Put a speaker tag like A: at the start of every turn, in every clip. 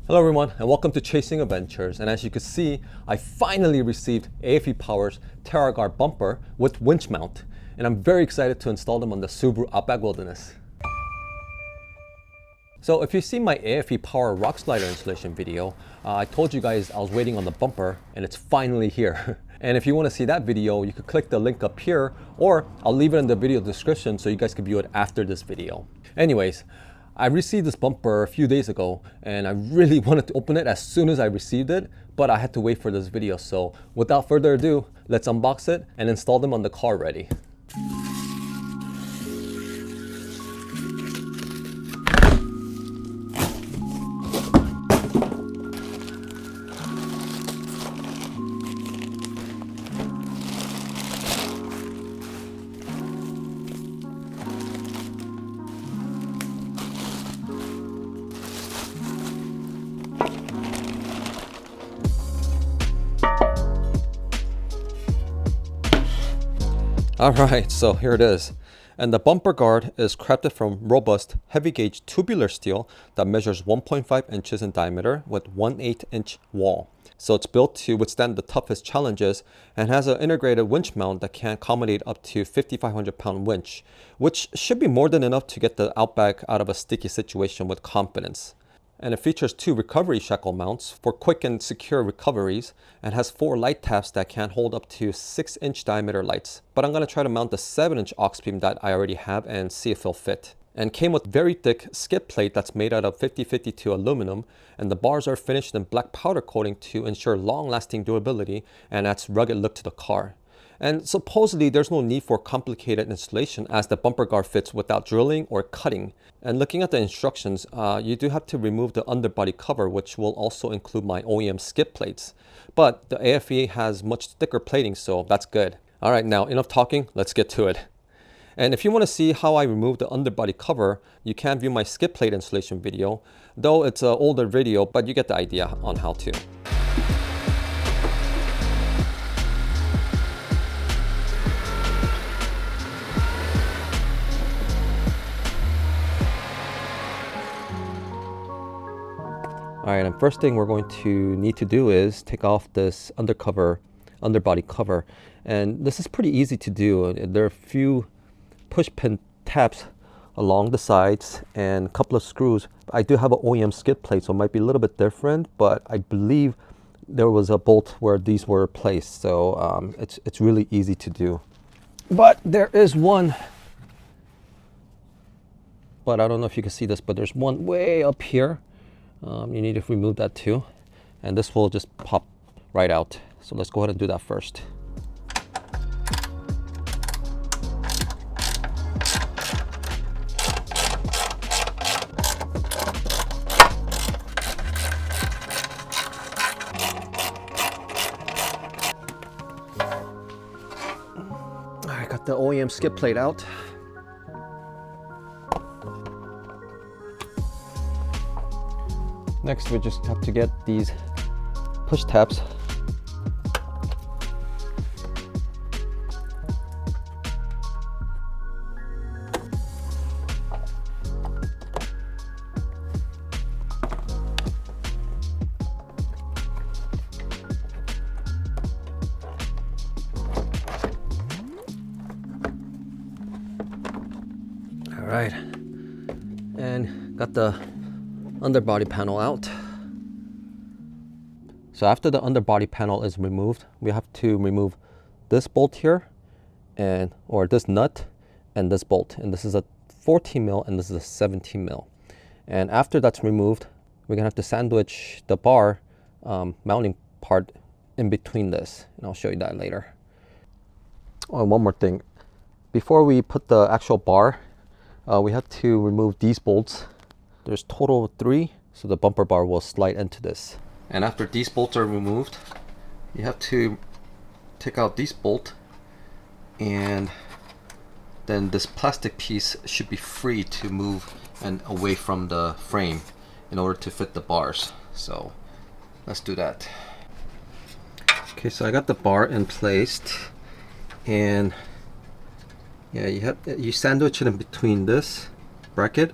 A: Hello everyone and welcome to Chasing Adventures, and as you can see I finally received aFe Power's Terra bumper with winch mount, and I'm very excited to install them on the Subaru Outback Wilderness. So if you see my aFe Power rock slider installation video, I told you guys I was waiting on the bumper and it's finally here. And if you want to see that video, you could click the link up here, or I'll leave it in the video description so you guys can view it after this video. Anyways, I received this bumper a few days ago and I really wanted to open it as soon as I received it, but I had to wait for this video. So without further ado, let's unbox it and install them on the car ready. Alright, so here it is. And the bumper guard is crafted from robust, heavy gauge tubular steel that measures 1.5 inches in diameter with 1/8 inch wall. So it's built to withstand the toughest challenges and has an integrated winch mount that can accommodate up to 5,500 pound winch, which should be more than enough to get the Outback out of a sticky situation with confidence. And it features 2 recovery shackle mounts for quick and secure recoveries, and has 4 light taps that can hold up to 6-inch diameter lights. But I'm going to try to mount the 7-inch aux beam that I already have and see if it'll fit. And came with very thick skid plate that's made out of 5052 aluminum, and the bars are finished in black powder coating to ensure long-lasting durability and adds rugged look to the car. And supposedly there's no need for complicated installation as the bumper guard fits without drilling or cutting. And looking at the instructions, you do have to remove the underbody cover, which will also include my OEM skid plates. But the aFe has much thicker plating, so that's good. Alright, now enough talking, let's get to it. And if you want to see how I remove the underbody cover, you can view my skid plate installation video, though it's an older video, but you get the idea on how to. Alright, and first thing we're going to need to do is take off this underbody cover. And this is pretty easy to do. There are a few push pin tabs along the sides and a couple of screws. I do have an OEM skid plate, so it might be a little bit different, but I believe there was a bolt where these were placed. So it's really easy to do. But there is one, but I don't know if you can see this, but there's one way up here. You need to remove that too, and this will just pop right out. So let's go ahead and do that first. I got the OEM skid plate out. Next, we just have to get these push tabs. All right, and got the underbody panel out. So after the underbody panel is removed, we have to remove this bolt here, or this nut and this bolt. And this is a 14 mil and this is a 17 mil. And after that's removed, we're gonna have to sandwich the bar mounting part in between this, and I'll show you that later. Oh, and one more thing. Before we put the actual bar, we have to remove these bolts. There's total of 3, so the bumper bar will slide into this. And after these bolts are removed, you have to take out this bolt, and then this plastic piece should be free to move and away from the frame in order to fit the bars. So let's do that. Okay, so I got the bar in place, and yeah, you sandwich it in between this bracket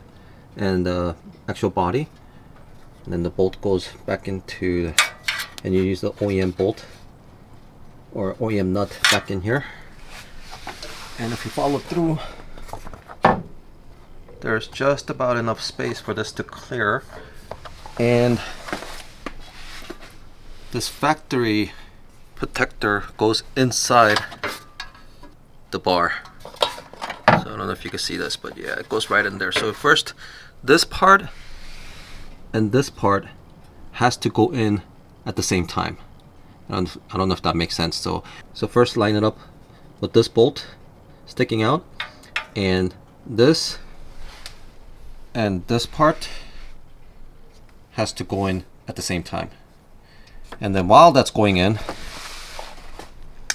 A: and the actual body, and then the bolt goes back into, and you use the OEM bolt or OEM nut back in here. And if you follow through, there's just about enough space for this to clear. And this factory protector goes inside the bar. So I don't know if you can see this, but yeah, it goes right in there. So first, this part and this part has to go in at the same time. I don't know if that makes sense. So first line it up with this bolt sticking out, and this part has to go in at the same time. And then while that's going in,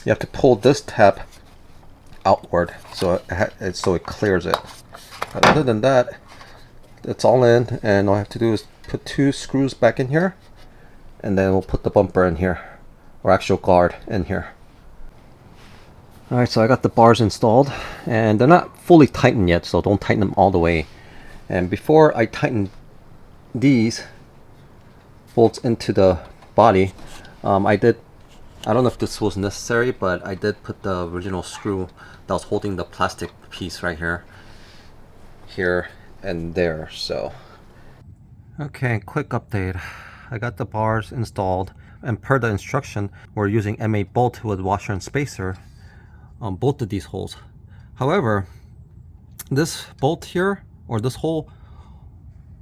A: you have to pull this tab outward so it clears it. But other than that, it's all in, and all I have to do is put 2 screws back in here, and then we'll put the bumper in here, or actual guard in here. Alright, so I got the bars installed, and they're not fully tightened yet, so don't tighten them all the way. And before I tighten these bolts into the body, I don't know if this was necessary, but I did put the original screw that was holding the plastic piece right here and there. So okay, quick update. I got the bars installed, and per the instruction, we're using M8 bolt with washer and spacer on both of these holes. However, this bolt here, or this hole,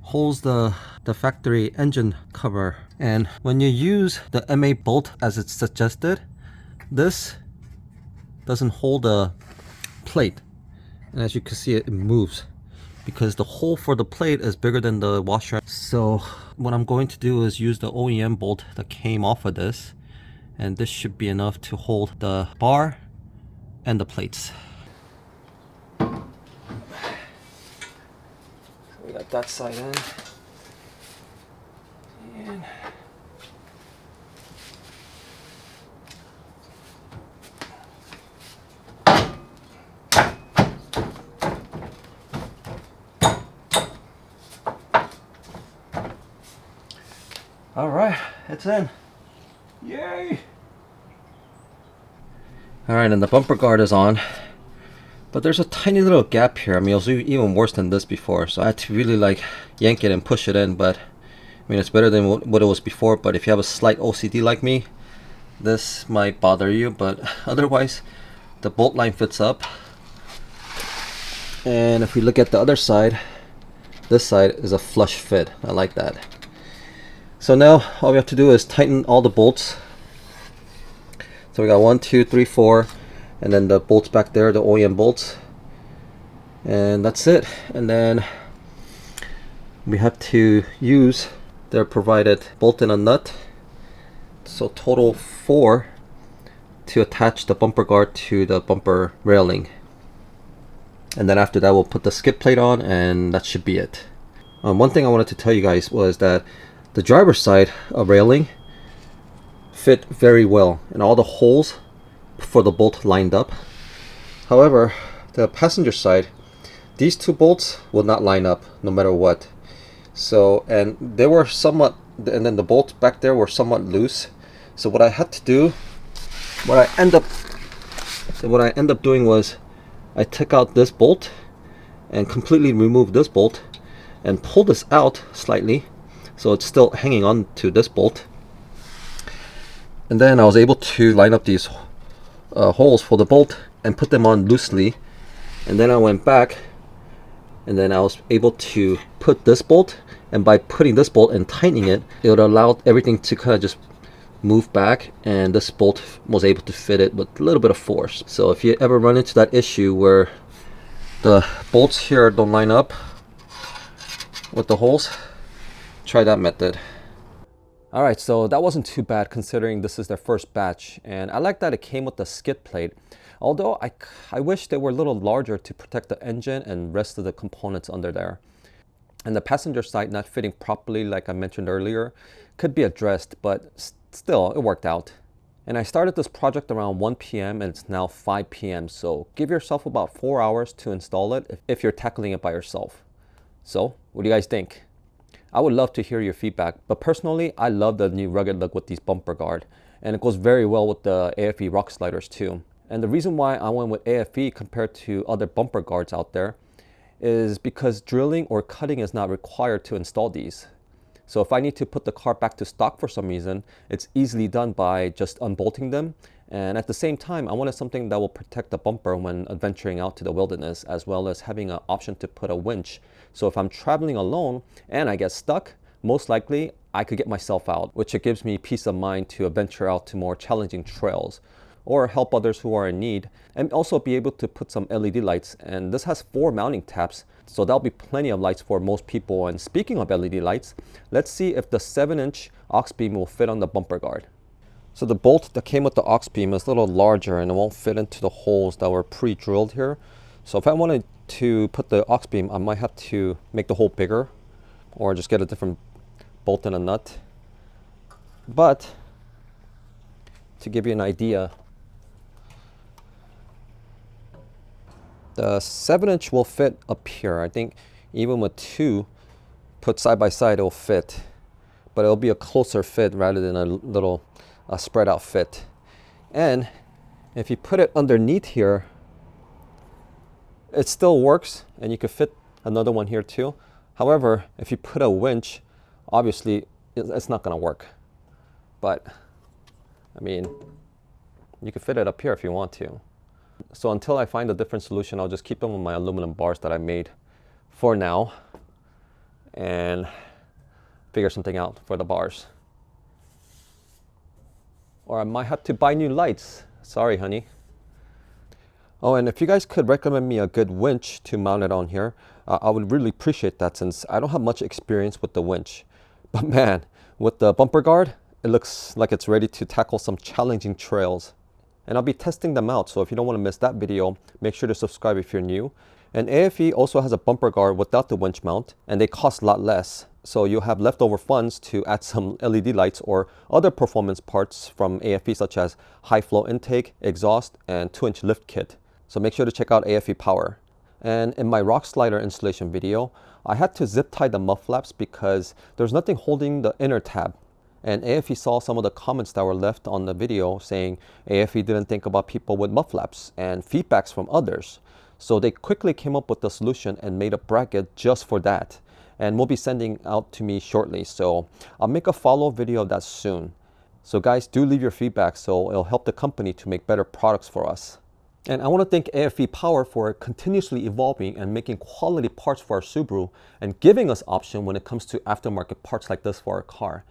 A: holds the factory engine cover, and when you use the M8 bolt as it's suggested, this doesn't hold a plate, and as you can see, it moves because the hole for the plate is bigger than the washer. So what I'm going to do is use the OEM bolt that came off of this, and this should be enough to hold the bar and the plates. So we got that side in. And all right, it's in. Yay! All right, and the bumper guard is on, but there's a tiny little gap here. I mean, it was even worse than this before, so I had to really yank it and push it in. But I mean, it's better than what it was before. But if you have a slight OCD like me, this might bother you, but otherwise the bolt line fits up. And if we look at the other side, this side is a flush fit. I like that. So now all we have to do is tighten all the bolts. So we got 1, 2, 3, 4, and then the bolts back there, the OEM bolts, and that's it. And then we have to use their provided bolt and a nut, so total 4, to attach the bumper guard to the bumper railing. And then after that, we'll put the skid plate on, and that should be it. One thing I wanted to tell you guys was that the driver's side of railing fit very well, and all the holes for the bolt lined up. However, the passenger side, these 2 bolts will not line up no matter what. So, and they were somewhat, and then the bolts back there were somewhat loose. So what I had to do, what I end up doing was I took out this bolt and completely removed this bolt and pulled this out slightly, so it's still hanging on to this bolt. And then I was able to line up these holes for the bolt and put them on loosely. And then I went back, and then I was able to put this bolt, and by putting this bolt and tightening it, it would allow everything to kind of just move back, and this bolt was able to fit it with a little bit of force. So if you ever run into that issue where the bolts here don't line up with the holes, try that method. Alright, so that wasn't too bad considering this is their first batch, and I like that it came with the skid plate. Although I wish they were a little larger to protect the engine and rest of the components under there. And the passenger side not fitting properly, like I mentioned earlier, could be addressed, but still, it worked out. And I started this project around 1 p.m. and it's now 5 p.m. So give yourself about 4 hours to install it if you're tackling it by yourself. So what do you guys think? I would love to hear your feedback. But personally, I love the new rugged look with these bumper guard. And it goes very well with the aFe rock sliders too. And the reason why I went with aFe compared to other bumper guards out there is because drilling or cutting is not required to install these. So if I need to put the car back to stock for some reason, it's easily done by just unbolting them. And at the same time, I wanted something that will protect the bumper when adventuring out to the wilderness, as well as having an option to put a winch. So if I'm traveling alone and I get stuck, most likely I could get myself out, which it gives me peace of mind to adventure out to more challenging trails or help others who are in need, and also be able to put some LED lights. And this has 4 mounting tabs, so that'll be plenty of lights for most people. And speaking of LED lights, let's see if the 7-inch aux beam will fit on the bumper guard. So the bolt that came with the aux beam is a little larger and it won't fit into the holes that were pre-drilled here. So if I wanted to put the aux beam, I might have to make the hole bigger or just get a different bolt and a nut. But to give you an idea, the 7-inch will fit up here. I think even with 2 put side by side, it'll fit, but it'll be a closer fit rather than a little spread out fit. And if you put it underneath here, it still works, and you could fit another one here too. However, if you put a winch, obviously it's not gonna work. But I mean, you could fit it up here if you want to. So until I find a different solution, I'll just keep them with my aluminum bars that I made for now and figure something out for the bars. Or I might have to buy new lights. Sorry, honey. Oh, and if you guys could recommend me a good winch to mount it on here, I would really appreciate that, since I don't have much experience with the winch. But man, with the bumper guard, it looks like it's ready to tackle some challenging trails. And I'll be testing them out, so if you don't want to miss that video, make sure to subscribe if you're new. And aFe also has a bumper guard without the winch mount, and they cost a lot less. So you'll have leftover funds to add some LED lights or other performance parts from aFe, such as high flow intake, exhaust, and 2-inch lift kit. So make sure to check out aFe Power. And in my rock slider installation video, I had to zip tie the mud flaps because there's nothing holding the inner tab. And aFe saw some of the comments that were left on the video saying aFe didn't think about people with mud flaps, and feedbacks from others. So they quickly came up with a solution and made a bracket just for that. And will be sending out to me shortly. So I'll make a follow-up video of that soon. So guys, do leave your feedback, so it'll help the company to make better products for us. And I want to thank aFe Power for continuously evolving and making quality parts for our Subaru and giving us option when it comes to aftermarket parts like this for our car.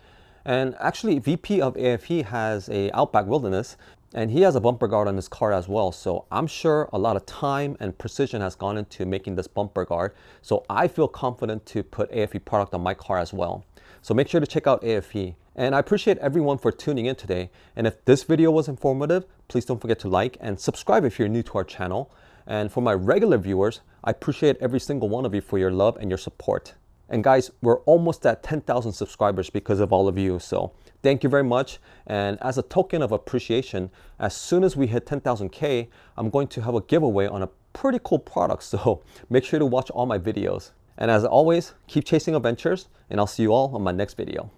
A: And actually, VP of aFe has a Outback Wilderness, and he has a bumper guard on his car as well. So I'm sure a lot of time and precision has gone into making this bumper guard. So I feel confident to put aFe product on my car as well. So make sure to check out aFe. And I appreciate everyone for tuning in today. And if this video was informative, please don't forget to like and subscribe if you're new to our channel. And for my regular viewers, I appreciate every single one of you for your love and your support. And guys, we're almost at 10,000 subscribers because of all of you. So thank you very much. And as a token of appreciation, as soon as we hit 10,000K, I'm going to have a giveaway on a pretty cool product. So make sure to watch all my videos. And as always, keep chasing adventures, and I'll see you all on my next video.